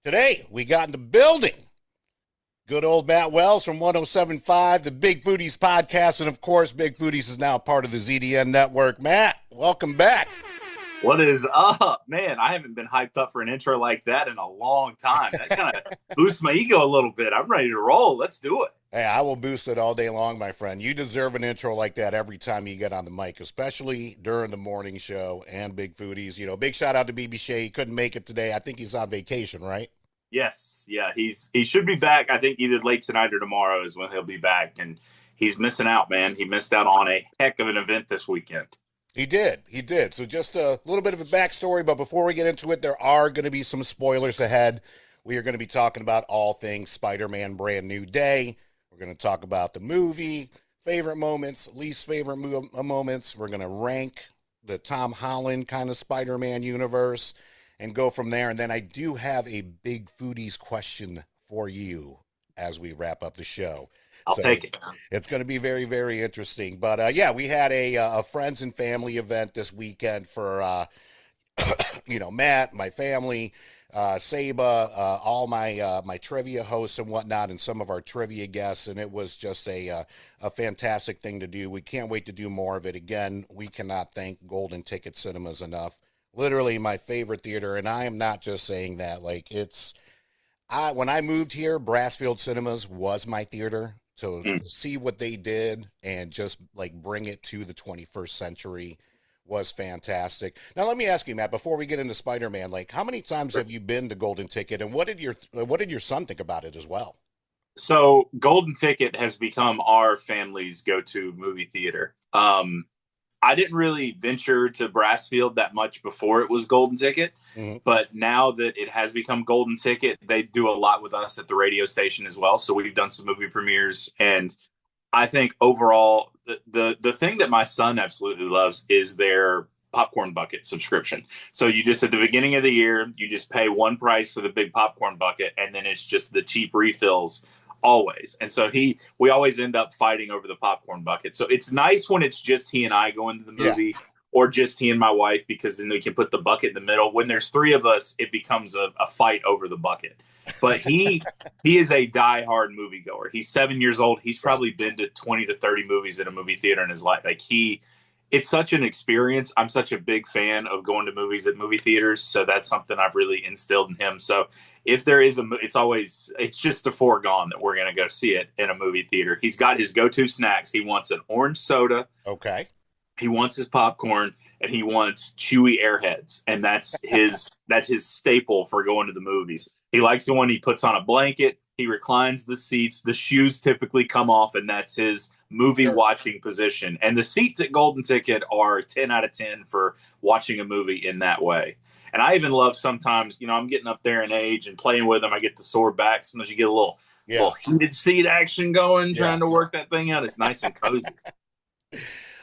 Today, we got in the building. Good old Matt Wells from 107.5, the Big Foodies podcast. And of course, Big Foodies is now part of the ZDN network. Matt, welcome back. What is up, man? I haven't been hyped up for an intro like that in a long time. That kind of boosts my ego a little bit. I'm ready to roll. Let's do it. Hey, I will boost it all day long, my friend. You deserve an intro like that every time you get on the mic, especially during the morning show and Big Foodies. You know, big shout out to BB Shea. He couldn't make it today. I think he's on vacation, right? Yes, yeah, he should be back. I think either late tonight or tomorrow is when he'll be back, and he's missing out, man. He missed out on a heck of an event this weekend. He did. He did. So just a little bit of a backstory, but before we get into it, there are going to be some spoilers ahead. We are going to be talking about all things Spider-Man Brand New Day. We're going to talk about the movie, favorite moments, least favorite moments. We're going to rank the Tom Holland kind of Spider-Man universe and go from there. And then I do have a Big Foodies question for you as we wrap up the show. I'll take it. It's going to be very, very interesting. But yeah, we had a friends and family event this weekend for, Matt, my family, Saba, all my trivia hosts and whatnot, and some of our trivia guests. And it was just a fantastic thing to do. We can't wait to do more of it. Again, we cannot thank Golden Ticket Cinemas enough. Literally my favorite theater. And I am not just saying that. Like when I moved here, Brassfield Cinemas was my theater. So see what they did and just like bring it to the 21st century was fantastic. Now let me ask you, Matt, before we get into Spider-Man, like how many times have you been to Golden Ticket, and what did your son think about it as well? So Golden Ticket has become our family's go-to movie theater. I didn't really venture to Brassfield that much before it was Golden Ticket, but now that it has become Golden Ticket, they do a lot with us at the radio station as well. So we've done some movie premieres, and I think overall, the thing that my son absolutely loves is their popcorn bucket subscription. So you just at the beginning of the year, you just pay one price for the big popcorn bucket, and then it's just the cheap refills always. And so we always end up fighting over the popcorn bucket. So it's nice when it's just he and I going to the movie, or just he and my wife, because then we can put the bucket in the middle. When there's three of us, it becomes a fight over the bucket. But he is a diehard moviegoer. He's 7 years old. He's probably been to 20 to 30 movies in a movie theater in his life. It's such an experience. I'm such a big fan of going to movies at movie theaters. So that's something I've really instilled in him. So if there is it's just a foregone that we're going to go see it in a movie theater. He's got his go-to snacks. He wants an orange soda. Okay. He wants his popcorn, and he wants chewy Airheads. And that's his staple for going to the movies. He likes the one he puts on a blanket. He reclines the seats. The shoes typically come off, and that's his movie watching position. And the seats at Golden Ticket are 10 out of 10 for watching a movie in that way. And I even love sometimes, I'm getting up there in age and playing with them. I get the sore back. Sometimes you get a little heated seat action going, trying to work that thing out. It's nice and cozy.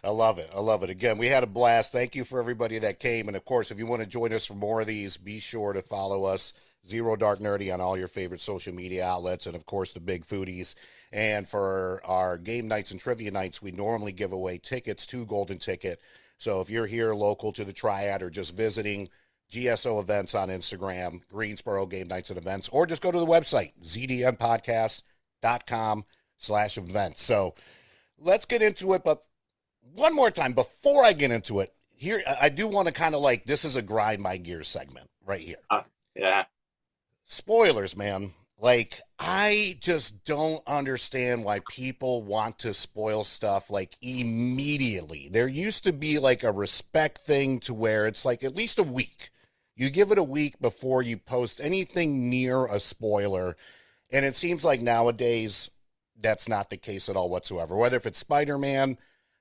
I love it. I love it. Again, we had a blast. Thank you for everybody that came. And of course, if you want to join us for more of these, be sure to follow us, Zero Dark Nerdy, on all your favorite social media outlets, and of course the Big Foodies. And for our game nights and trivia nights, we normally give away tickets to Golden Ticket. So if you're here local to the Triad or just visiting, GSO Events on Instagram, Greensboro Game Nights and Events, or just go to the website, zdnpodcast.com/events. So let's get into it. But one more time, before I get into it, here, I do want to kind of this is a grind my gears segment right here. Yeah. Spoilers, man. I just don't understand why people want to spoil stuff immediately. There used to be a respect thing to where it's at least a week. You give it a week before you post anything near a spoiler. And it seems like nowadays that's not the case at all whatsoever. Whether if it's Spider-Man,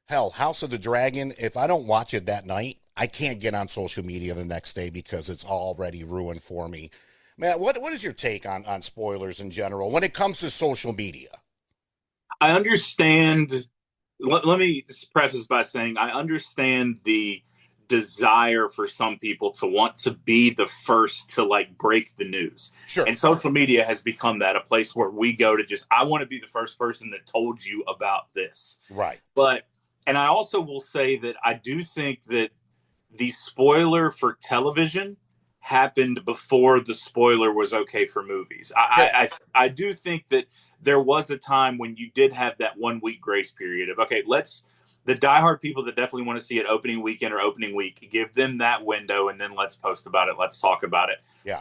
hell, House of the Dragon, if I don't watch it that night, I can't get on social media the next day because it's already ruined for me. Matt, what is your take on spoilers in general when it comes to social media? I understand. Let me just preface by saying I understand the desire for some people to want to be the first to break the news. Sure. And social media has become that, a place where we go to I want to be the first person that told you about this. Right. And I also will say that I do think that the spoiler for television happened before the spoiler was okay for movies. I do think that there was a time when you did have that 1 week grace period of, okay, the diehard people that definitely want to see it opening weekend or opening week, give them that window, and then let's post about it. Let's talk about it. Yeah.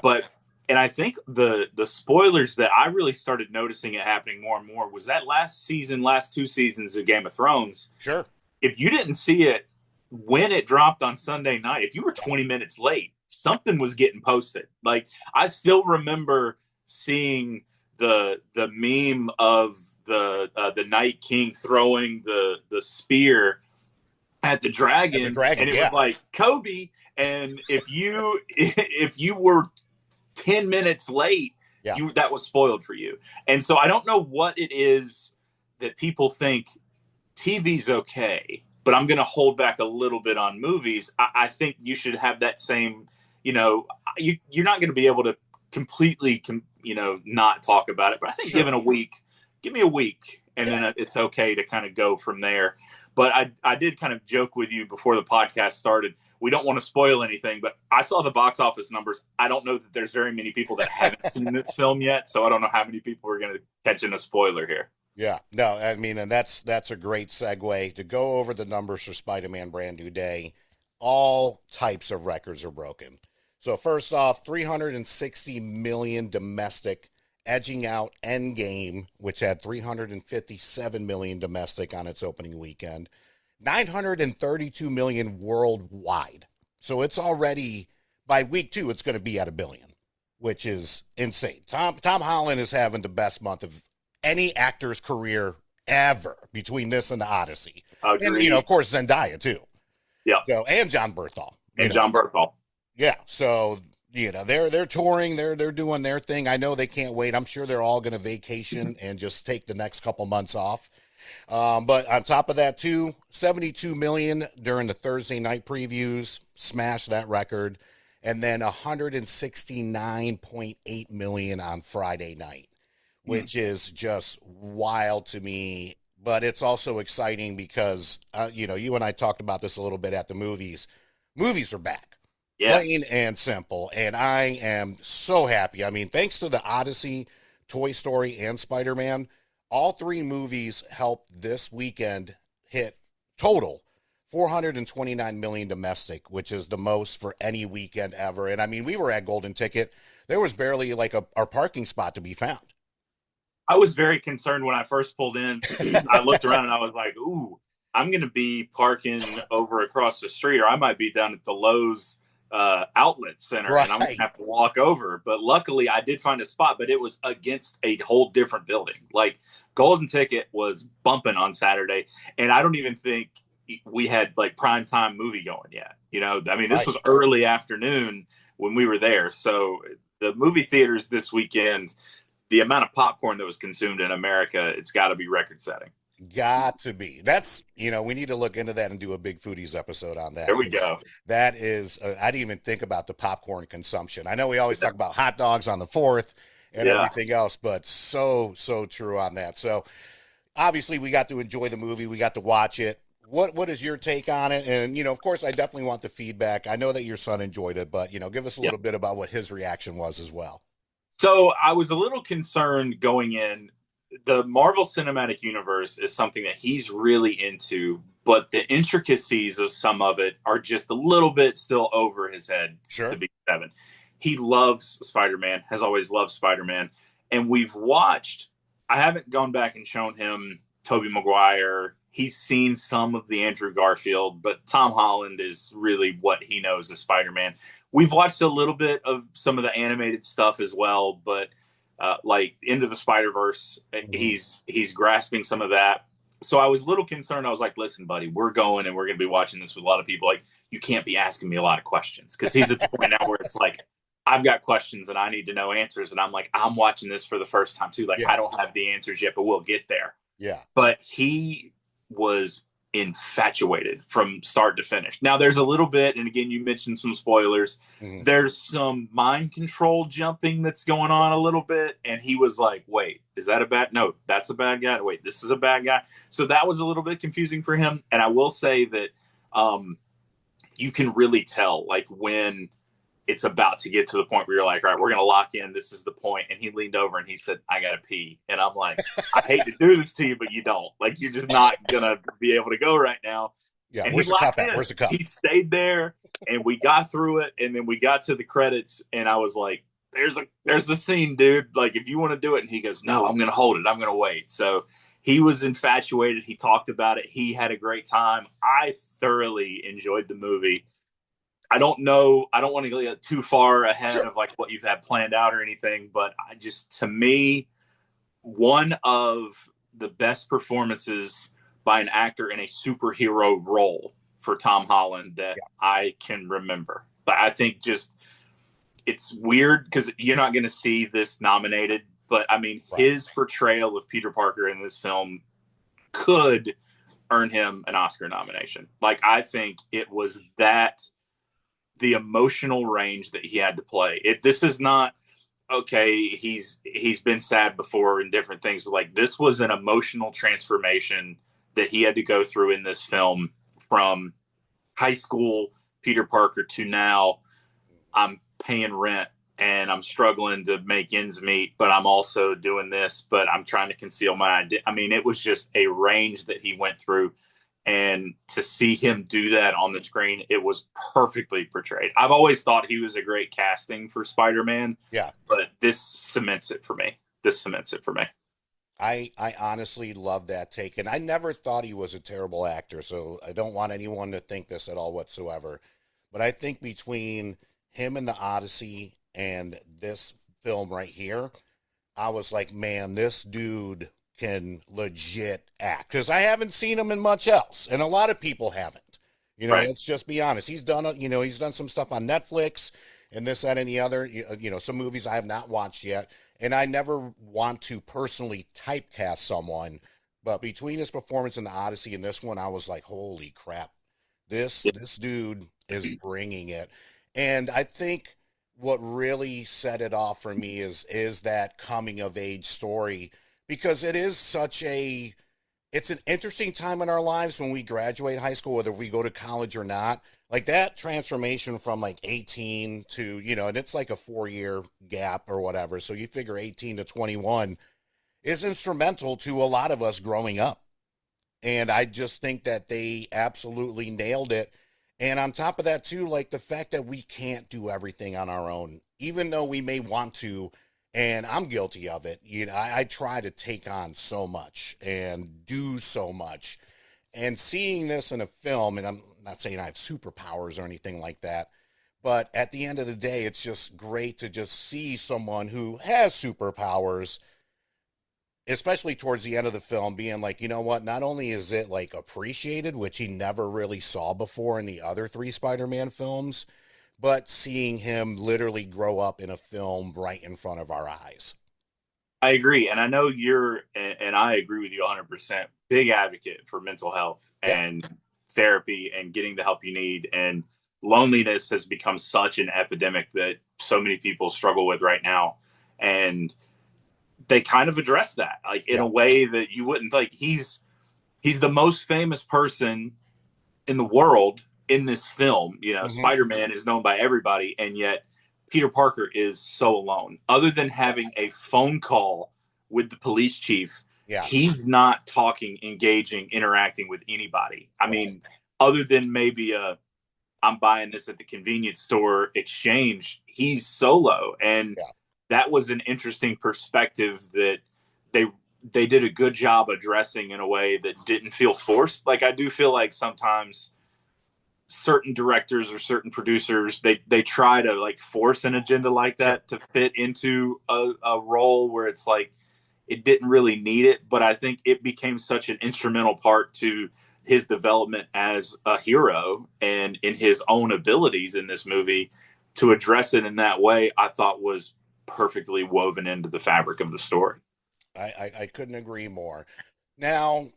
And I think the spoilers that I really started noticing it happening more and more was that last 2 seasons of Game of Thrones. Sure. If you didn't see it when it dropped on Sunday night, if you were 20 minutes late, something was getting posted. Like, I still remember seeing the meme of the Night King throwing the spear at the dragon, and it was like Kobe. And if you were 10 minutes late, that was spoiled for you. And so I don't know what it is that people think TV's okay, but I'm going to hold back a little bit on movies. I think you should have that same, you're not going to be able to completely, not talk about it. But I think give me a week, and then it's okay to kind of go from there. But I did kind of joke with you before the podcast started. We don't want to spoil anything, but I saw the box office numbers. I don't know that there's very many people that haven't seen this film yet, so I don't know how many people are going to catch in a spoiler here. Yeah, no, I mean, and that's a great segue to go over the numbers for Spider-Man Brand New Day. All types of records are broken. So first off, 360 million domestic, edging out Endgame, which had 357 million domestic on its opening weekend. 932 million worldwide. So it's already, by week 2, it's going to be at 1 billion, which is insane. Tom Holland is having the best month of any actor's career ever between this and the Odyssey. Agreed. And, of course, Zendaya, too. Yeah. So, and Jon Bernthal. Jon Bernthal. Yeah. So, they're touring, they're doing their thing. I know they can't wait. I'm sure they're all going to vacation and just take the next couple months off. But on top of that, too, 72 million during the Thursday night previews, smashed that record. And then 169.8 million on Friday night, which is just wild to me. But it's also exciting because, you and I talked about this a little bit at the movies. Movies are back. Yes. Plain and simple. And I am so happy. I mean, thanks to the Odyssey, Toy Story, and Spider-Man, all 3 movies helped this weekend hit total 429 million domestic, which is the most for any weekend ever. And I mean, we were at Golden Ticket. There was barely like our parking spot to be found. I was very concerned when I first pulled in. I looked around and I was like, ooh, I'm going to be parking over across the street, or I might be down at the Lowe's outlet center, right, and I'm going to have to walk over. But luckily I did find a spot, but it was against a whole different building. Like, Golden Ticket was bumping on Saturday, and I don't even think we had like prime time movie going yet. I mean, this was early afternoon when we were there. So the movie theaters this weekend, the amount of popcorn that was consumed in America, it's got to be record setting. Got to be. That's, we need to look into that and do a Big Foodies episode on that. There we go. That is, I didn't even think about the popcorn consumption. I know we always talk about hot dogs on the 4th and everything else, but so true on that. So obviously we got to enjoy the movie. We got to watch it. What is your take on it? And, of course, I definitely want the feedback. I know that your son enjoyed it, but, give us a little bit about what his reaction was as well. So I was a little concerned going in. The Marvel Cinematic Universe is something that he's really into, but the intricacies of some of it are just a little bit still over his head. Sure. To be 7. He loves Spider-Man, has always loved Spider-Man. And I haven't gone back and shown him Tobey Maguire. He's seen some of the Andrew Garfield, but Tom Holland is really what he knows as Spider-Man. We've watched a little bit of some of the animated stuff as well, but like Into the Spider-Verse, he's grasping some of that. So I was a little concerned. I was like, listen, buddy, we're going and we're going to be watching this with a lot of people. Like, you can't be asking me a lot of questions, because he's at the point now where it's like, I've got questions and I need to know answers. And I'm like, I'm watching this for the first time too. Like, I don't have the answers yet, but we'll get there. Yeah. But he was infatuated from start to finish. Now there's a little bit, and again, you mentioned some spoilers. There's some mind control jumping that's going on a little bit. And he was like, wait, is that no, that's a bad guy. Wait, this is a bad guy. So that was a little bit confusing for him. And I will say that you can really tell, like, when it's about to get to the point where you're like, all right, we're going to lock in. This is the point. And he leaned over and he said, I got to pee. And I'm like, I hate to do this to you, but you don't. Like, you're just not going to be able to go right now. Yeah, And he where's the cup locked at? in. Where's the cup? He stayed there and we got through it. And then we got to the credits and I was like, there's a scene, dude. Like, if you want to do it. And he goes, no, I'm going to hold it. I'm going to wait. So he was infatuated. He talked about it. He had a great time. I thoroughly enjoyed the movie. I don't know. I don't want to get too far ahead Sure. of like what you've had planned out or anything, but to me, one of the best performances by an actor in a superhero role for Tom Holland that I can remember. But I think just it's weird because you're not going to see this nominated, but I mean, his portrayal of Peter Parker in this film could earn him an Oscar nomination. Like, I think it was the emotional range that he had to play. This is not, okay, he's been sad before in different things, but like, this was an emotional transformation that he had to go through in this film, from high school Peter Parker to now I'm paying rent and I'm struggling to make ends meet, but I'm also doing this, but I'm trying to conceal my identity. I mean, it was just a range that he went through. And to see him do that on the screen, it was perfectly portrayed. I've always thought he was a great casting for Spider-Man. Yeah. But this cements it for me. I honestly love that take, and I never thought he was a terrible actor, so I don't want anyone to think this at all whatsoever. But I think between him and the Odyssey and this film right here, I was like, man, this dude can legit act, because I haven't seen him in much else, and a lot of people haven't. Let's just be honest. He's done some stuff on Netflix and this, that, and the other. Some movies I have not watched yet, and I never want to personally typecast someone. But between his performance in the Odyssey and this one, I was like, holy crap, this dude is bringing it. And I think what really set it off for me is that coming of age story, because it is it's an interesting time in our lives when we graduate high school, whether we go to college or not. Like, that transformation from like 18 to, and it's like a 4-year gap or whatever. So you figure 18 to 21 is instrumental to a lot of us growing up. And I just think that they absolutely nailed it. And on top of that too, like the fact that we can't do everything on our own, even though we may want to. And I'm guilty of it. I try to take on so much and do so much. And seeing this in a film, and I'm not saying I have superpowers or anything like that, but at the end of the day, it's just great to just see someone who has superpowers, especially towards the end of the film, being like, you know what, not only is it like appreciated, which he never really saw before in the other 3 Spider-Man films, but seeing him literally grow up in a film right in front of our eyes. I agree. And I know and I agree with you 100%, big advocate for mental health and therapy and getting the help you need. And loneliness has become such an epidemic that so many people struggle with right now. And they kind of address that, like, in a way that you wouldn't. Like, he's the most famous person in the world in this film. Spider-Man is known by everybody, and yet Peter Parker is so alone. Other than having a phone call with the police chief, he's not talking, engaging, interacting with anybody. I mean, other than maybe I'm buying this at the convenience store exchange, he's solo. And that was an interesting perspective that they did a good job addressing in a way that didn't feel forced. Like, I do feel like sometimes certain directors or certain producers, they try to like force an agenda like that to fit into a role where it's like it didn't really need it. But I think it became such an instrumental part to his development as a hero and in his own abilities in this movie. To address it in that way, I thought was perfectly woven into the fabric of the story. I couldn't agree more. Now,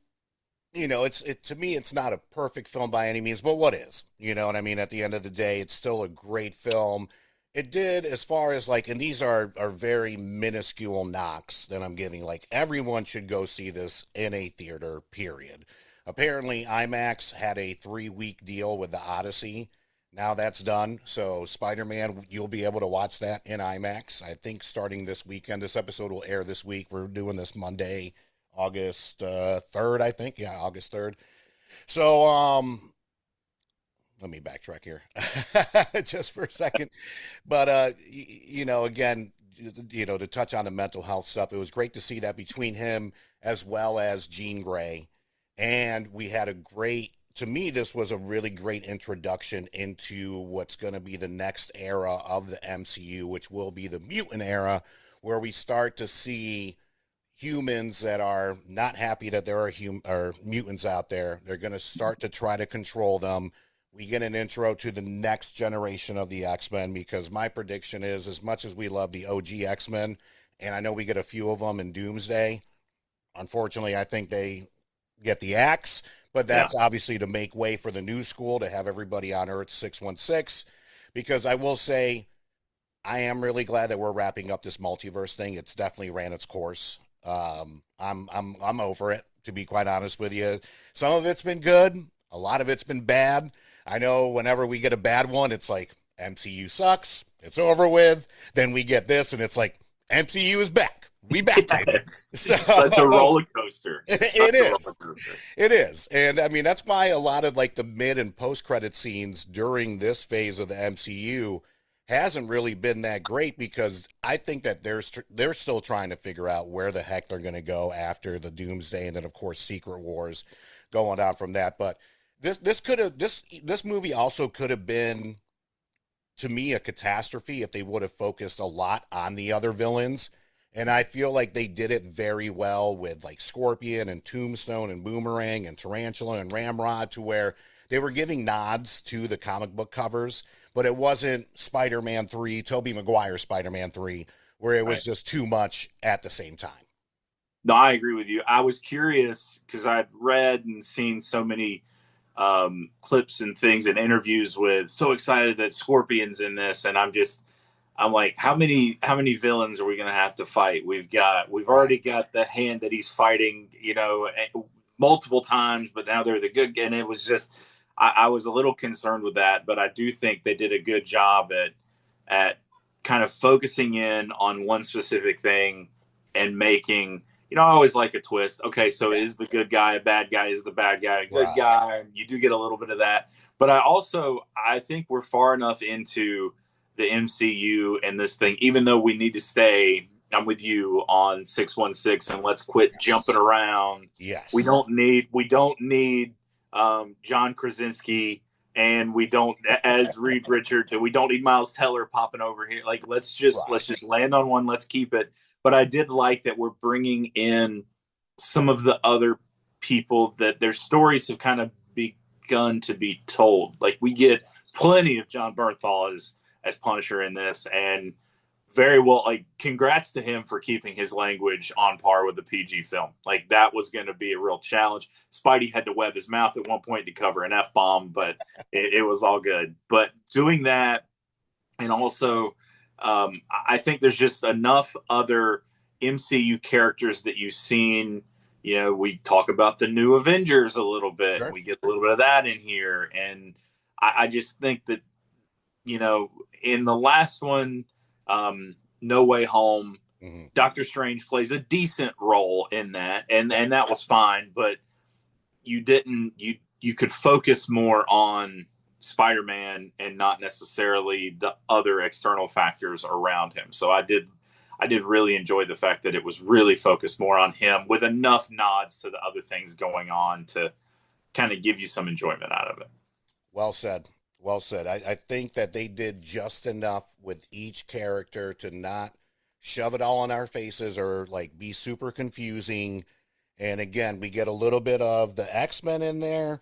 to me, it's not a perfect film by any means, but what is? You know what I mean? At the end of the day, it's still a great film. It did, as far as like, and these are very minuscule knocks that I'm giving. Like, everyone should go see this in a theater, period. Apparently, IMAX had a 3-week deal with the Odyssey. now that's done. So Spider-Man, you'll be able to watch that in IMAX. I think starting this weekend. This episode will air this week. We're doing this Monday, August 3rd, I think. Yeah, August 3rd. So let me backtrack here just for a second. But again, to touch on the mental health stuff, it was great to see that between him as well as Jean Grey, and we had a great. To me, this was a really great introduction into what's going to be the next era of the MCU, which will be the mutant era, where we start to see humans that are not happy that there are mutants out there. They're going to start to try to control them. We get an intro to the next generation of the X-Men, because my prediction is, as much as we love the OG X-Men, and I know we get a few of them in Doomsday, unfortunately, I think they get the axe, but that's obviously to make way for the new school to have everybody on Earth 616, because I will say I am really glad that we're wrapping up this multiverse thing. It's definitely ran its course. I'm over it, to be quite honest with you. Some of it's been good, a lot of it's been bad. I know whenever we get a bad one, it's like MCU sucks, it's over with. Then we get this, and it's like MCU is back. We back, baby. So, it's such a roller coaster. It is. It is. And I mean, that's why a lot of like the mid and post credit scenes during this phase of the MCU hasn't really been that great, because I think that they're still trying to figure out where the heck they're going to go after the Doomsday, and then of course Secret Wars going on from that. But this movie also could have been, to me, a catastrophe if they would have focused a lot on the other villains. And I feel like they did it very well with like Scorpion and Tombstone and Boomerang and Tarantula and Ramrod, to where they were giving nods to the comic book covers, but it wasn't Spider-Man 3, Tobey Maguire Spider-Man 3, where it was just too much at the same time. No, I agree with you. I was curious because I'd read and seen so many clips and things and interviews with, so excited that Scorpion's in this, and I'm like, how many villains are we going to have to fight? We've already got the Hand that he's fighting, multiple times, but now they're the good. And it was just, I was a little concerned with that, but I do think they did a good job at kind of focusing in on one specific thing and making, I always like a twist. Okay, so is the good guy a bad guy? Is the bad guy a good guy? You do get a little bit of that. But I think we're far enough into the MCU and this thing, even though we need to stay, I'm with you on 616, and let's quit jumping around. Yes. We don't need John Krasinski, and we don't, as Reed Richards, and we don't need Miles Teller popping over here. Like, let's just land on one. Let's keep it. But I did like that we're bringing in some of the other people that their stories have kind of begun to be told. Like, we get plenty of Jon Bernthal as Punisher in this, and very well, like, congrats to him for keeping his language on par with the PG film. Like, that was going to be a real challenge. Spidey had to web his mouth at one point to cover an F-bomb, but it was all good. But doing that, and also I think there's just enough other MCU characters that you've seen. We talk about the new Avengers a little bit. Sure. We get a little bit of that in here, and I just think that, in the last one, No Way Home, Doctor Strange plays a decent role in that, and that was fine, but you could focus more on Spider-Man and not necessarily the other external factors around him. So I did really enjoy the fact that it was really focused more on him, with enough nods to the other things going on to kind of give you some enjoyment out of it. Well said. Well said. I think that they did just enough with each character to not shove it all in our faces or like be super confusing. And again, we get a little bit of the X-Men in there.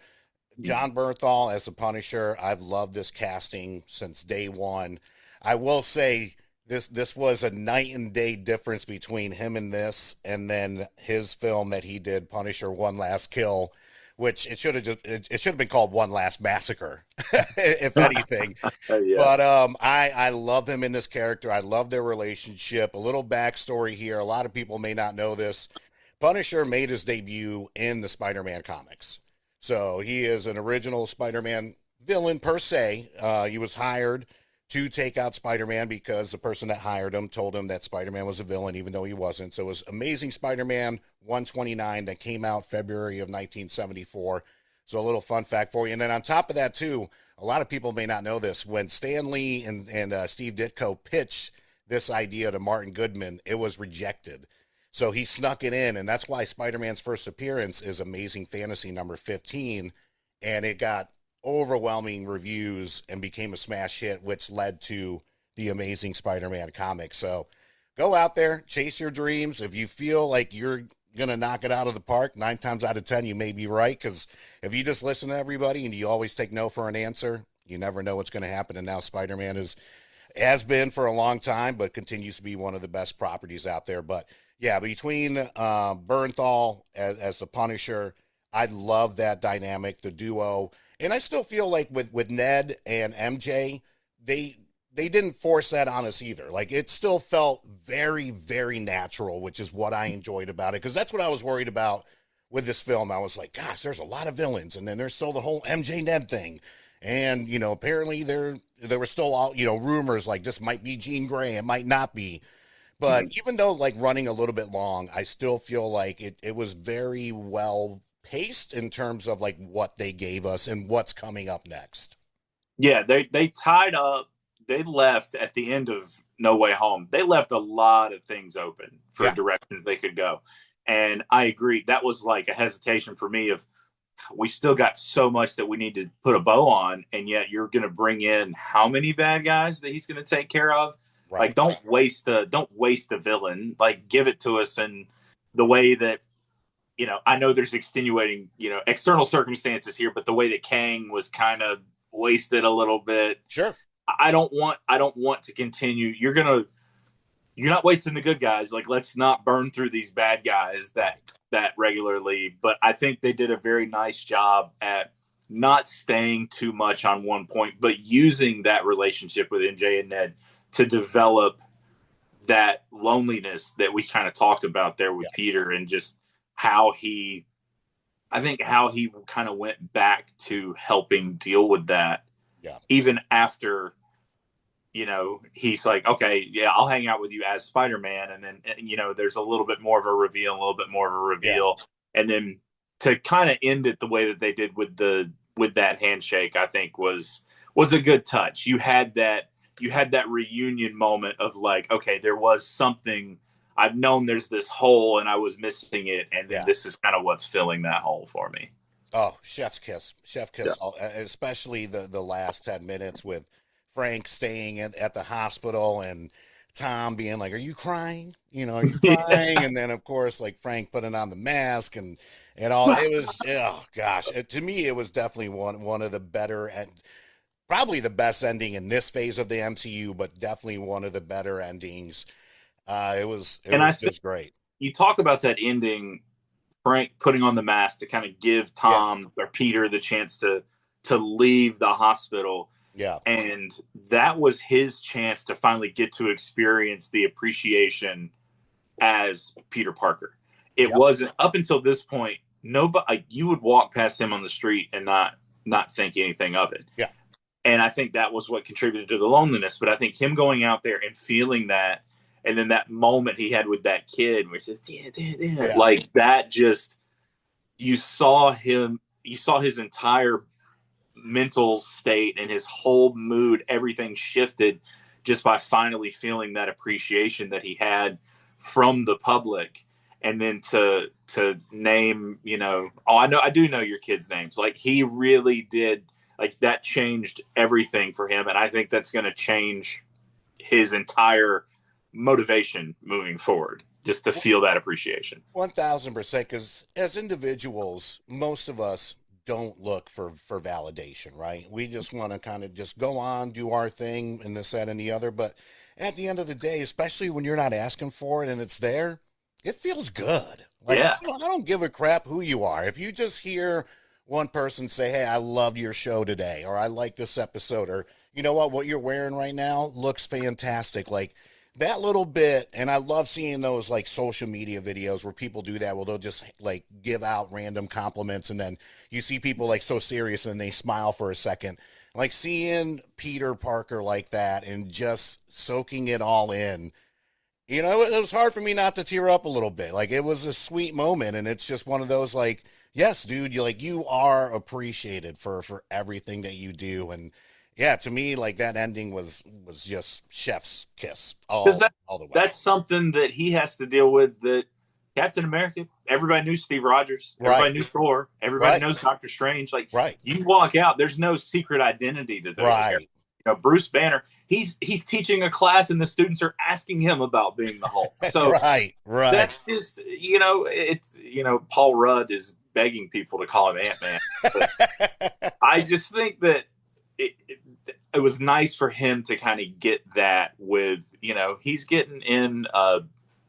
Jon Bernthal as the Punisher. I've loved this casting since day one. I will say this was a night and day difference between him and this, and then his film that he did, Punisher: One Last Kill, which it should have been called One Last Massacre, if anything. Yeah. But I love him in this character. I love their relationship. A little backstory here. A lot of people may not know this. Punisher made his debut in the Spider-Man comics. So he is an original Spider-Man villain per se. He was hired to take out Spider-Man because the person that hired him told him that Spider-Man was a villain, even though he wasn't. So it was Amazing Spider-Man 129 that came out February of 1974. So a little fun fact for you. And then on top of that, too, a lot of people may not know this. When Stan Lee and Steve Ditko pitched this idea to Martin Goodman, it was rejected. So he snuck it in, and that's why Spider-Man's first appearance is Amazing Fantasy number 15, and it got overwhelming reviews and became a smash hit, which led to the Amazing Spider-Man comic. So go out there, chase your dreams. If you feel like you're going to knock it out of the park, 9 times out of 10, you may be right, because if you just listen to everybody and you always take no for an answer, you never know what's going to happen. And now Spider-Man has been for a long time, but continues to be one of the best properties out there. But yeah, between Bernthal as the Punisher, I love that dynamic, the duo. And I still feel like with Ned and MJ, they didn't force that on us either. Like, it still felt very, very natural, which is what I enjoyed about it. Because that's what I was worried about with this film. I was like, gosh, there's a lot of villains. And then there's still the whole MJ Ned thing. And, apparently there were still all, rumors like this might be Jean Grey. It might not be. But even though, like, running a little bit long, I still feel like it was very well paced in terms of, like, what they gave us and what's coming up next. Yeah, they tied up. They left at the end of No Way Home. They left a lot of things open for directions they could go. And I agree. That was like a hesitation for me of, we still got so much that we need to put a bow on, and yet you're going to bring in how many bad guys that he's going to take care of? Right. Like, don't waste the villain. Like, give it to us in the way that, I know there's extenuating, external circumstances here, but the way that Kang was kind of wasted a little bit. Sure. I don't want to continue. You're not wasting the good guys. Like, let's not burn through these bad guys that regularly. But I think they did a very nice job at not staying too much on one point, but using that relationship with MJ and Ned to develop that loneliness that we kind of talked about there with Peter, and just how he kind of went back to helping deal with that. Yeah. Even after, he's like, okay, yeah, I'll hang out with you as Spider-Man. And then, there's a little bit more of a reveal. Yeah. And then to kind of end it the way that they did with that handshake, I think was a good touch. You had that reunion moment of like, okay, there was something. I've known there's this hole and I was missing it. And then this is kind of what's filling that hole for me. Oh, chef kiss, yeah. Especially the last 10 minutes with Frank staying at the hospital and Tom being like, are you crying? Are you crying? And then, of course, like, Frank putting on the mask and all. It was, oh, gosh. To me, it was definitely one of the better, and probably the best ending in this phase of the MCU, but definitely one of the better endings. It was just great. You talk about that ending, Frank putting on the mask to kind of give Tom or Peter the chance to leave the hospital. Yeah. And that was his chance to finally get to experience the appreciation as Peter Parker. It wasn't, up until this point, nobody, you would walk past him on the street and not think anything of it. Yeah. And I think that was what contributed to the loneliness. But I think him going out there and feeling that, and then that moment he had with that kid where he says, yeah. Like, that just, you saw his entire mental state and his whole mood, everything shifted just by finally feeling that appreciation that he had from the public. And then to name, I do know your kids' names. Like, he really did, like, that changed everything for him. And I think that's going to change his entire motivation moving forward, just to feel that appreciation. 1000%. Because as individuals, most of us don't look for validation, right? We just want to kind of just go on, do our thing, and this, that, and the other. But at the end of the day, especially when you're not asking for it and it's there, it feels good. Like, I don't give a crap who you are. If you just hear one person say, hey, I loved your show today, or I like this episode, or you know what you're wearing right now looks fantastic. Like, that little bit, and I love seeing those, like, social media videos where people do that, where they'll just, like, give out random compliments, and then you see people, like, so serious and they smile for a second. like seeing Peter Parker like that and just soaking it all in. You know, it was hard for me not to tear up a little bit. Like it was a sweet moment, and it's just one of those like, yes, dude, you are appreciated for everything that you do, and yeah, to me, like that ending was just chef's kiss Because all the way. that's something that he has to deal with. That Captain America, everybody knew Steve Rogers, Right, everybody knew Thor, everybody right, knows Doctor Strange. Like right, you walk out, there's no secret identity to those characters. right, You know, Bruce Banner, he's teaching a class, and the students are asking him about being the Hulk. So right, right. that's just it's Paul Rudd is begging people to call him Ant-Man. But I just think that it was nice for him to kind of get that with, he's getting in a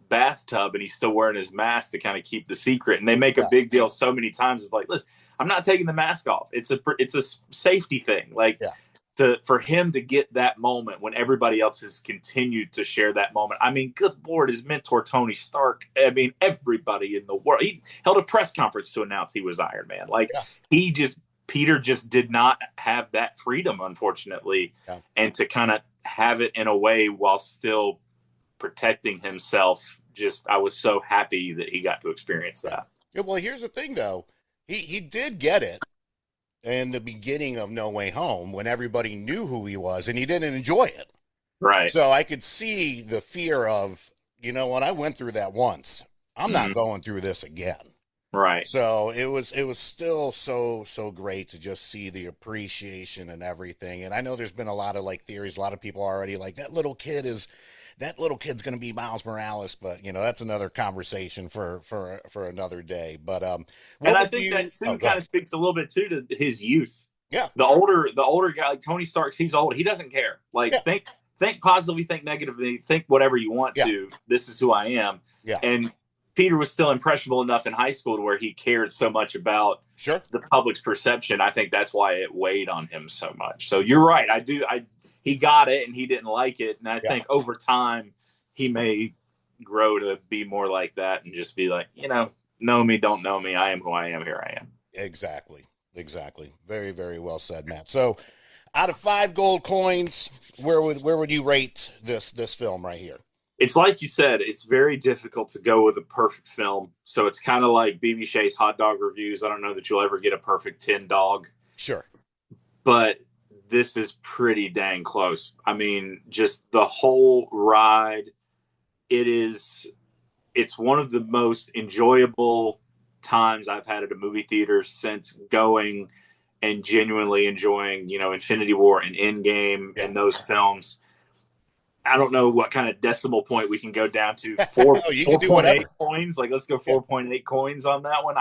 bathtub and he's still wearing his mask to kind of keep the secret. And they make a big deal so many times of like, listen, I'm not taking the mask off. It's a safety thing. Like for him to get that moment when everybody else has continued to share that moment. I mean, good Lord, his mentor, Tony Stark. I mean, everybody in the world, he held a press conference to announce he was Iron Man. Like Peter just did not have that freedom, unfortunately, and to kind of have it in a way while still protecting himself. I was so happy that he got to experience that. Yeah, well, here's the thing, though. He did get it in the beginning of No Way Home when everybody knew who he was, and he didn't enjoy it. Right. So I could see the fear of, when I went through that once, I'm not going through this again. Right. So it was still so great to just see the appreciation and everything. And I know there's been a lot of like theories. A lot of people are already like that little kid's going to be Miles Morales, but that's another conversation for another day. But and I think that too kind of speaks a little bit too to his youth. Yeah. The older guy, like Tony Stark, he's old. He doesn't care. Like think positively, think negatively, think whatever you want to. This is who I am. Yeah. And Peter was still impressionable enough in high school to where he cared so much about the public's perception. I think that's why it weighed on him so much. So you're right. He got it and he didn't like it. And I think over time he may grow to be more like that and just be like, know me, don't know me. I am who I am. Here I am. Exactly. Very, very well said, Matt. So out of 5 gold coins, where would you rate this film right here? It's like you said, it's very difficult to go with a perfect film. So it's kind of like BB Shea's hot dog reviews. I don't know that you'll ever get a perfect 10 dog. Sure. But this is pretty dang close. I mean, just the whole ride, it's one of the most enjoyable times I've had at a movie theater since going and genuinely enjoying, Infinity War and Endgame and those films. I don't know what kind of decimal point we can go down to. 4.8 coins. Like, let's go 4.8 coins on that one.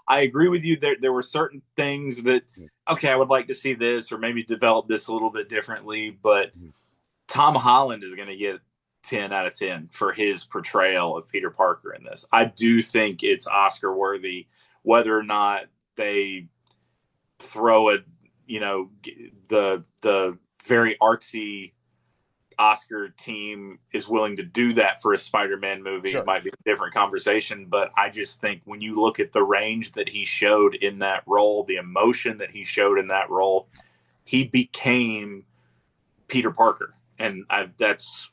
I agree with you. There were certain things that, I would like to see this or maybe develop this a little bit differently. But Tom Holland is going to get 10 out of 10 for his portrayal of Peter Parker in this. I do think it's Oscar worthy, whether or not they throw the very artsy Oscar team is willing to do that for a Spider-Man movie. It might be a different conversation, but I just think when you look at the range that he showed in that role, the emotion that he showed in that role, he became Peter Parker. And that's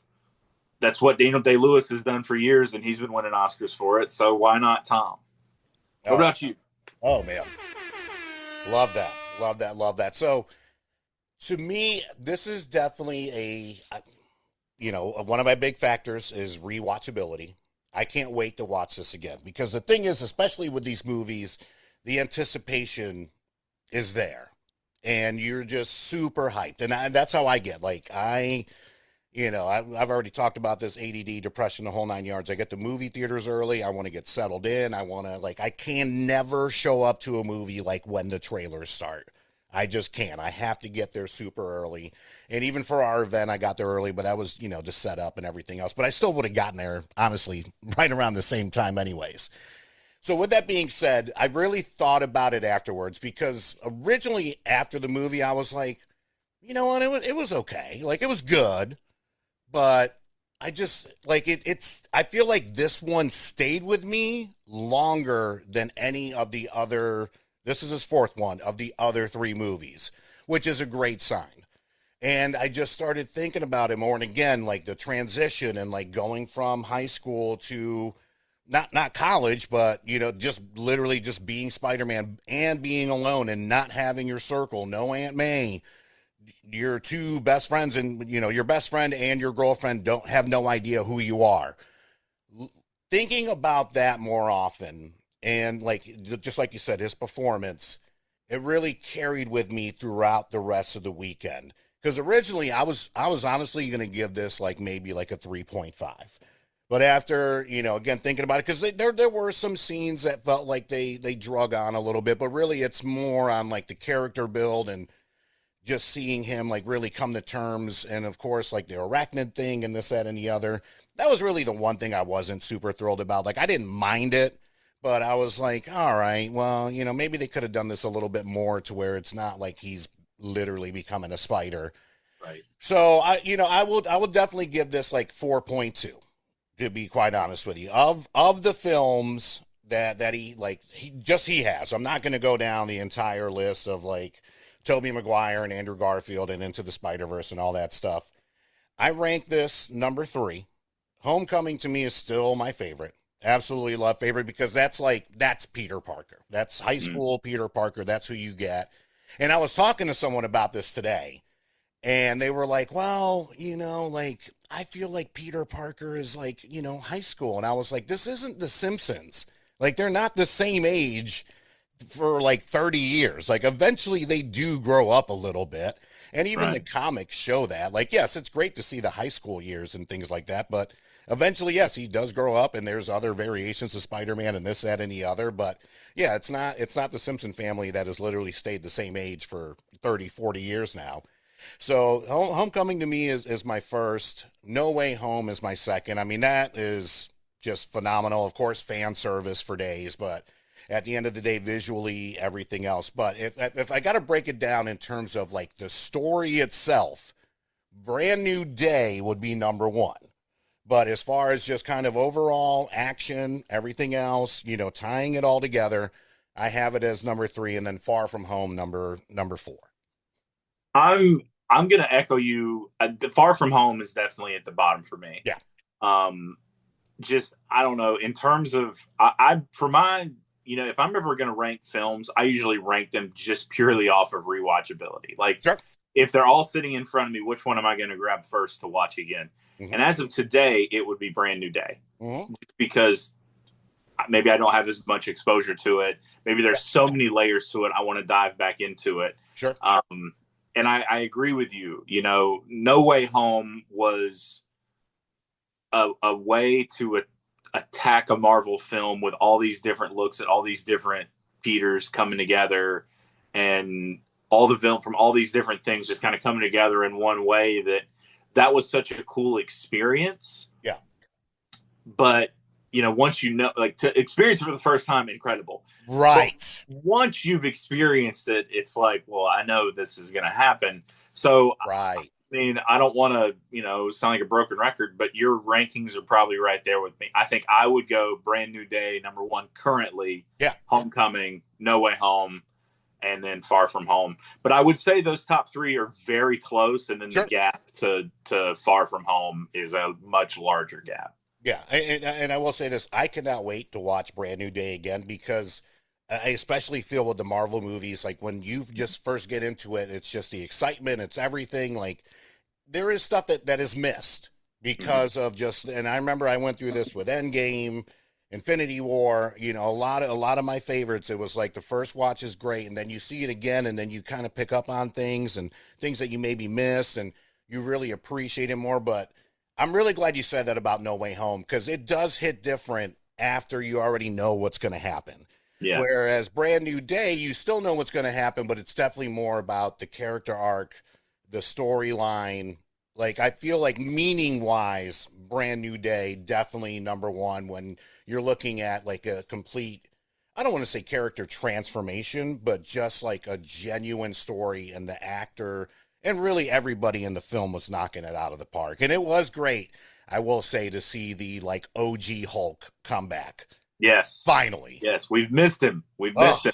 what Daniel Day-Lewis has done for years, and he's been winning Oscars for it. So why not Tom? What about you? Oh, man. Love that. So to me, this is definitely one of my big factors is rewatchability. I can't wait to watch this again because the thing is, especially with these movies, the anticipation is there and you're just super hyped. And that's how I get. Like I've already talked about this ADD, depression, the whole 9 yards. I get to movie theaters early. I want to get settled in. I can never show up to a movie like when the trailers start. I just can't. I have to get there super early. And even for our event, I got there early, but that was, to set up and everything else. But I still would have gotten there, honestly, right around the same time anyways. So with that being said, I really thought about it afterwards because originally after the movie, I was like, you know what, it was okay. Like, it was good, but I just, like, I feel like this one stayed with me longer than any of the other. This is his 4th one of the other 3 movies, which is a great sign. And I just started thinking about it more. And again, like the transition and like going from high school to not college, but just literally just being Spider-Man and being alone and not having your circle, no Aunt May, your two best friends, and your best friend and your girlfriend don't have no idea who you are. Thinking about that more often, and like just like you said, his performance, it really carried with me throughout the rest of the weekend. Because originally I was honestly going to give this like maybe like a 3.5. But after, again, thinking about it, because there were some scenes that felt like they drug on a little bit, but really it's more on like the character build and just seeing him like really come to terms. And of course, like the arachnid thing and this, that, and the other. That was really the one thing I wasn't super thrilled about. Like I didn't mind it, but I was like, all right, well, maybe they could have done this a little bit more to where it's not like he's literally becoming a spider. Right. So I will definitely give this like 4.2, to be quite honest with you. Of the films that he has. I'm not going to go down the entire list of like Tobey Maguire and Andrew Garfield and Into the Spider-Verse and all that stuff. I rank this number 3. Homecoming to me is still my favorite. Absolutely love favorite, because that's Peter Parker. That's high school Peter Parker. That's who you get. And I was talking to someone about this today, and they were like, well, like, I feel like Peter Parker is like, high school. And I was like, this isn't The Simpsons. Like, they're not the same age for like 30 years. Like, eventually they do grow up a little bit. And even the comics show that. Like, yes, it's great to see the high school years and things like that. But eventually, yes, he does grow up, and there's other variations of Spider-Man and this, that, and the other. But yeah, it's not the Simpson family that has literally stayed the same age for 30, 40 years now. So Homecoming to me is my first. No Way Home is my second. I mean, that is just phenomenal. Of course, fan service for days, but at the end of the day, visually, everything else. But if I got to break it down in terms of like the story itself, Brand New Day would be number 1. But as far as just kind of overall action, everything else, tying it all together, I have it as number 3, and then Far From Home number 4. I'm gonna echo you. Far From Home is definitely at the bottom for me. Yeah. Just I don't know, in terms of I for mine, if I'm ever gonna rank films, I usually rank them just purely off of rewatchability. Like, sure. If they're all sitting in front of me, which one am I gonna grab first to watch again? Mm-hmm. And as of today, it would be Brand New Day, because maybe I don't have as much exposure to it. Maybe there's so many layers to it. I want to dive back into it. Sure. And I agree with you. No Way Home was a way to attack a Marvel film with all these different looks at all these different Peters coming together, and all the film from all these different things just kind of coming together in one way. That was such a cool experience. Yeah. But, once to experience it for the first time, incredible. Right. But once you've experienced it, it's like, well, I know this is going to happen. So, right. I mean, I don't want to, sound like a broken record, but your rankings are probably right there with me. I think I would go Brand New Day, number 1 currently. Yeah. Homecoming, No Way Home, and then Far From Home. But I would say those top 3 are very close, and then the gap to Far From Home is a much larger gap. Yeah, and I will say this, I cannot wait to watch Brand New Day again, because I especially feel with the Marvel movies, like when you just first get into it, it's just the excitement, it's everything. Like, there is stuff that is missed because of just, and I remember I went through this with Endgame, Infinity War, a lot of my favorites. It was like the first watch is great, and then you see it again, and then you kind of pick up on things and things that you maybe missed, and you really appreciate it more. But I'm really glad you said that about No Way Home, because it does hit different after you already know what's going to happen. Yeah. Whereas Brand New Day, you still know what's going to happen, but it's definitely more about the character arc, the storyline. Like, I feel like meaning-wise, Brand New Day, definitely number 1 when you're looking at, like, a complete, I don't want to say character transformation, but just, like, a genuine story, and the actor, and really everybody in the film was knocking it out of the park. And it was great, I will say, to see the, like, OG Hulk come back. Yes. Finally. Yes, we've missed him. We've Oh, missed him.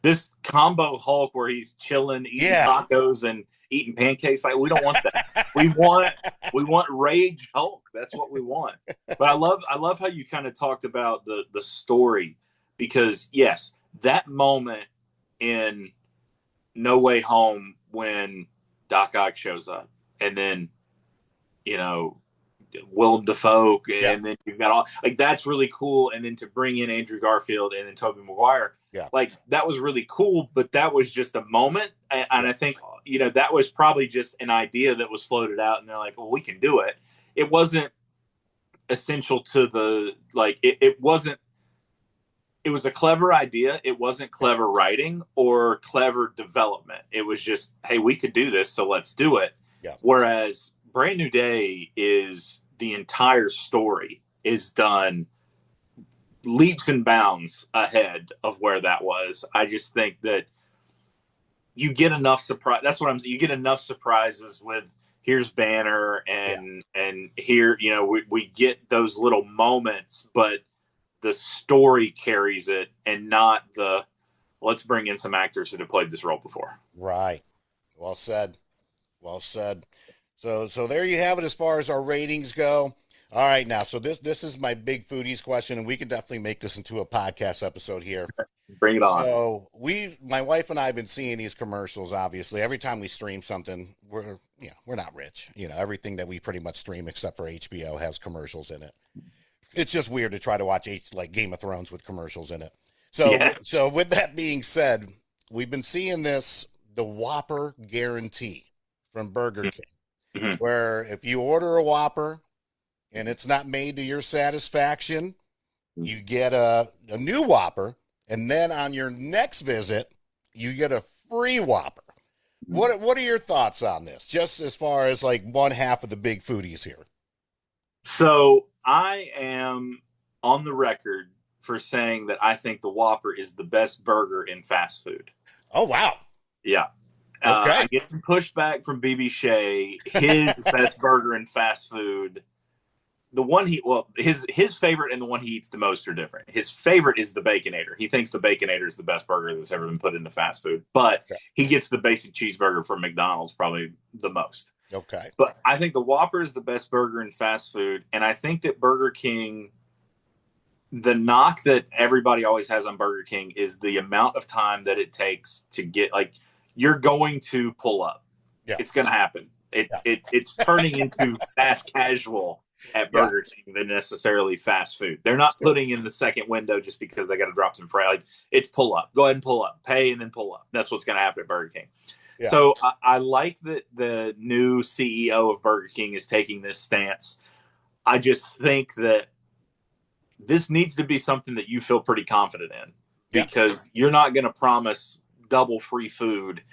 This combo Hulk where he's chilling, eating yeah. tacos and eating pancakes, like we don't want that. We want Rage Hulk. That's what we want. But I love how you kind of talked about the story, because yes, that moment in No Way Home when Doc Ock shows up, and then you know Willem Dafoe, Yeah. and then you've got all like that's really cool. And then to bring in Andrew Garfield and then Tobey Maguire, Yeah. like that was really cool. But that was just a moment, and Yeah. I think that was probably just an idea that was floated out, and they're like, "Well, we can do it." It wasn't essential to the like. It wasn't. It was a clever idea. It wasn't clever writing or clever development. It was just, hey, we could do this, so let's do it. Yeah. Whereas Brand New Day is the entire story is done leaps and bounds ahead of where that was. I just think that you get enough surprise. That's what I'm saying. You get enough surprises with here's Banner and here, we get those little moments, but the story carries it and not the let's bring in some actors that have played this role before. Right. Well said. Well said. So there you have it as far as our ratings go. All right, now, so this is my big foodies question, and we can definitely make this into a podcast episode here. Bring it on. So my wife and I have been seeing these commercials. Obviously, every time we stream something, we're not rich. Everything that we pretty much stream except for HBO has commercials in it. It's just weird to try to watch like Game of Thrones with commercials in it. So with that being said, we've been seeing the Whopper guarantee from Burger King, where if you order a Whopper and it's not made to your satisfaction, you get a new Whopper, and then on your next visit, you get a free Whopper. What are your thoughts on this, just as far as like one half of the big foodies here? So I am on the record for saying that I think the Whopper is the best burger in fast food. Oh, wow. Yeah. Okay. I get some pushback from BB Shea. His best burger in fast food. The one his favorite and the one he eats the most are different. His favorite is the Baconator. He thinks the Baconator is the best burger that's ever been put into fast food. But he gets the basic cheeseburger from McDonald's probably the most. Okay. But I think the Whopper is the best burger in fast food. And I think that Burger King, the knock that everybody always has on Burger King is the amount of time that it takes to get, like, you're going to pull up. Yeah. It's going to happen. It's turning into fast casual at Burger King than necessarily fast food. They're not putting in the second window just because they got to drop some fry. Like, it's pull up. Go ahead and pull up. Pay and then pull up. That's what's going to happen at Burger King. Yeah. So I like that the new CEO of Burger King is taking this stance. I just think that this needs to be something that you feel pretty confident in, because you're not going to promise double free food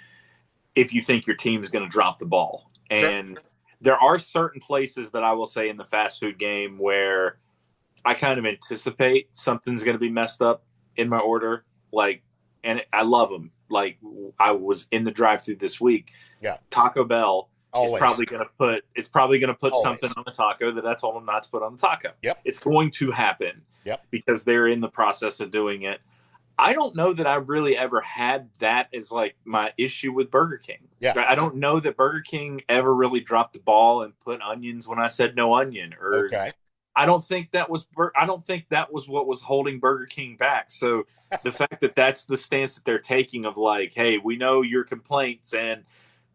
if you think your team is going to drop the ball. And there are certain places that I will say in the fast food game where I kind of anticipate something's going to be messed up in my order. Like, and I love them. Like, I was in the drive-thru this week. Yeah. Taco Bell is probably going to put something on the taco that I told them not to put on the taco. Yep. It's going to happen. Yep. Because they're in the process of doing it. I don't know that I've really ever had that as like my issue with Burger King. Yeah. I don't know that Burger King ever really dropped the ball and put onions when I said no onion. Or I don't think that was what was holding Burger King back. So the fact that that's the stance that they're taking of like, hey, we know your complaints and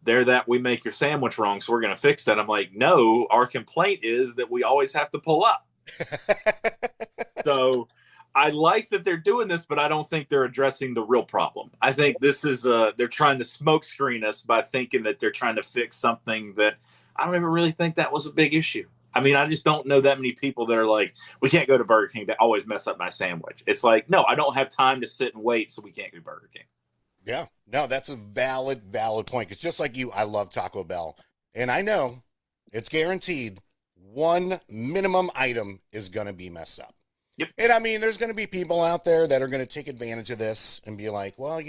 they're that we make your sandwich wrong, so we're going to fix that. I'm like, no, our complaint is that we always have to pull up. So I like that they're doing this, but I don't think they're addressing the real problem. I think this is they're trying to smokescreen us by thinking that they're trying to fix something that I don't ever really think that was a big issue. I mean, I just don't know that many people that are like, we can't go to Burger King. They always mess up my sandwich. It's like, no, I don't have time to sit and wait, so we can't go to Burger King. Yeah, no, that's a valid point. It's just like you, I love Taco Bell. And I know it's guaranteed one minimum item is going to be messed up. Yep. And I mean, there's going to be people out there that are going to take advantage of this and be like, well,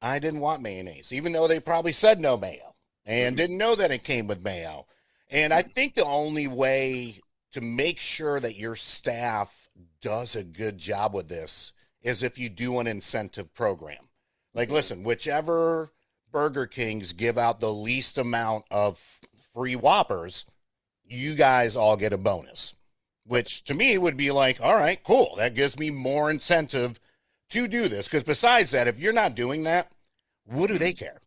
I didn't want mayonnaise, even though they probably said no mayo and didn't know that it came with mayo. And I think the only way to make sure that your staff does a good job with this is if you do an incentive program. Like, listen, whichever Burger Kings give out the least amount of free Whoppers, you guys all get a bonus, which to me would be like, all right, cool. That gives me more incentive to do this. Because besides that, if you're not doing that, what do they care?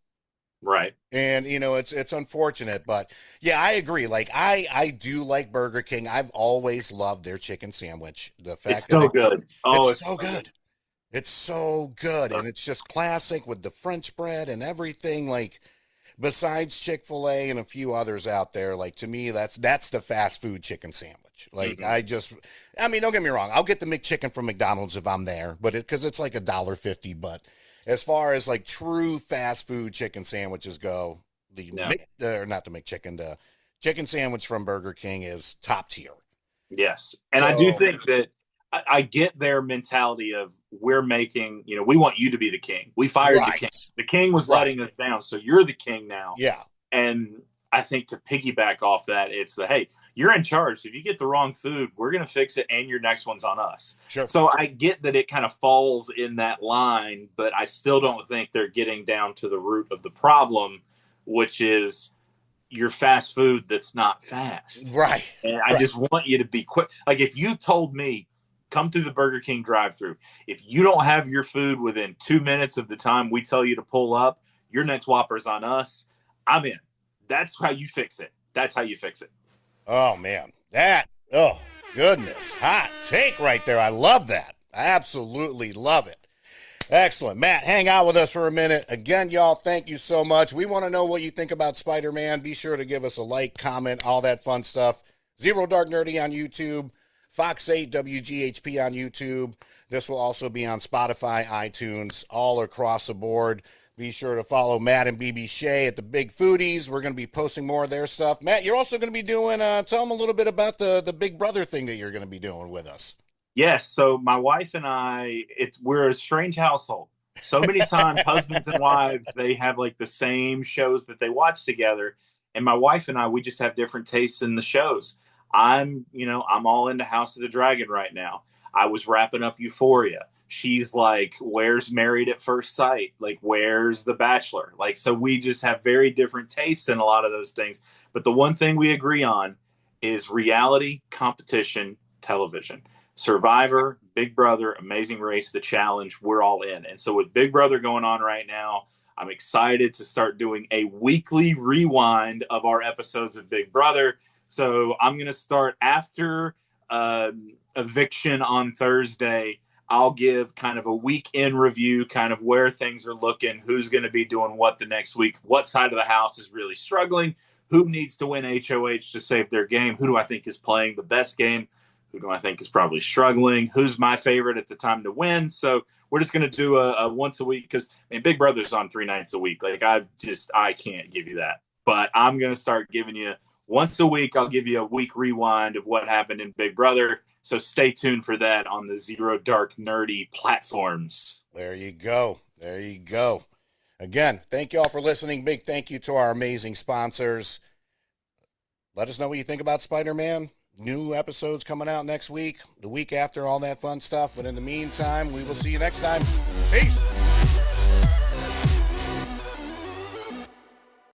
Right. And, it's unfortunate, but yeah, I agree. Like, I do like Burger King. I've always loved their chicken sandwich. The fact it's so good. It's so good. It's so good. And it's just classic with the French bread and everything. Like, besides Chick-fil-A and a few others out there, like, to me, that's the fast food chicken sandwich. Like, don't get me wrong. I'll get the McChicken from McDonald's if I'm there, but because it's like $1.50. But as far as like true fast food chicken sandwiches go, not the McChicken, the chicken sandwich from Burger King is top tier. Yes. And I do think that I get their mentality of we're making, we want you to be the king. We fired the king. The king was letting us down, so you're the king now. Yeah. And I think to piggyback off that, it's hey, you're in charge. If you get the wrong food, we're going to fix it, and your next one's on us. Sure. So I get that it kind of falls in that line, but I still don't think they're getting down to the root of the problem, which is your fast food that's not fast. Right. And I just want you to be quick. Like, if you told me, come through the Burger King drive-thru, if you don't have your food within 2 minutes of the time we tell you to pull up, your next Whopper's on us, I'm in. That's how you fix it. That's how you fix it. Oh, man. Oh, goodness. Hot take right there. I love that. I absolutely love it. Excellent. Matt, hang out with us for a minute. Again, y'all, thank you so much. We want to know what you think about Spider-Man. Be sure to give us a like, comment, all that fun stuff. Zero Dark Nerdy on YouTube. Fox 8 WGHP on YouTube. This will also be on Spotify, iTunes, all across the board. Be sure to follow Matt and BB Shea at the Big Foodies. We're going to be posting more of their stuff. Matt, you're also going to be doing, tell them a little bit about the Big Brother thing that you're going to be doing with us. Yes. So my wife and I, we're a strange household. So many times, husbands and wives, they have like the same shows that they watch together. And my wife and I, we just have different tastes in the shows. I'm all into House of the Dragon right now. I was wrapping up Euphoria. She's like, where's Married at First Sight? Like, where's The Bachelor? Like, so we just have very different tastes in a lot of those things. But the one thing we agree on is reality competition television. Survivor, Big Brother, Amazing Race, The Challenge, we're all in. And so with Big Brother going on right now, I'm excited to start doing a weekly rewind of our episodes of Big Brother. So I'm going to start after eviction on Thursday. I'll give kind of a week in review, kind of where things are looking, who's going to be doing what the next week, what side of the house is really struggling, who needs to win HOH to save their game, who do I think is playing the best game, who do I think is probably struggling, who's my favorite at the time to win. So we're just going to do a once a week because Big Brother's on 3 nights a week. Like, I can't give you that. But I'm going to start giving you once a week. I'll give you a week rewind of what happened in Big Brother. So stay tuned for that on the Zero Dark Nerdy platforms. There you go. There you go. Again, thank you all for listening. Big thank you to our amazing sponsors. Let us know what you think about Spider-Man. New episodes coming out next week, the week after, all that fun stuff. But in the meantime, we will see you next time. Peace.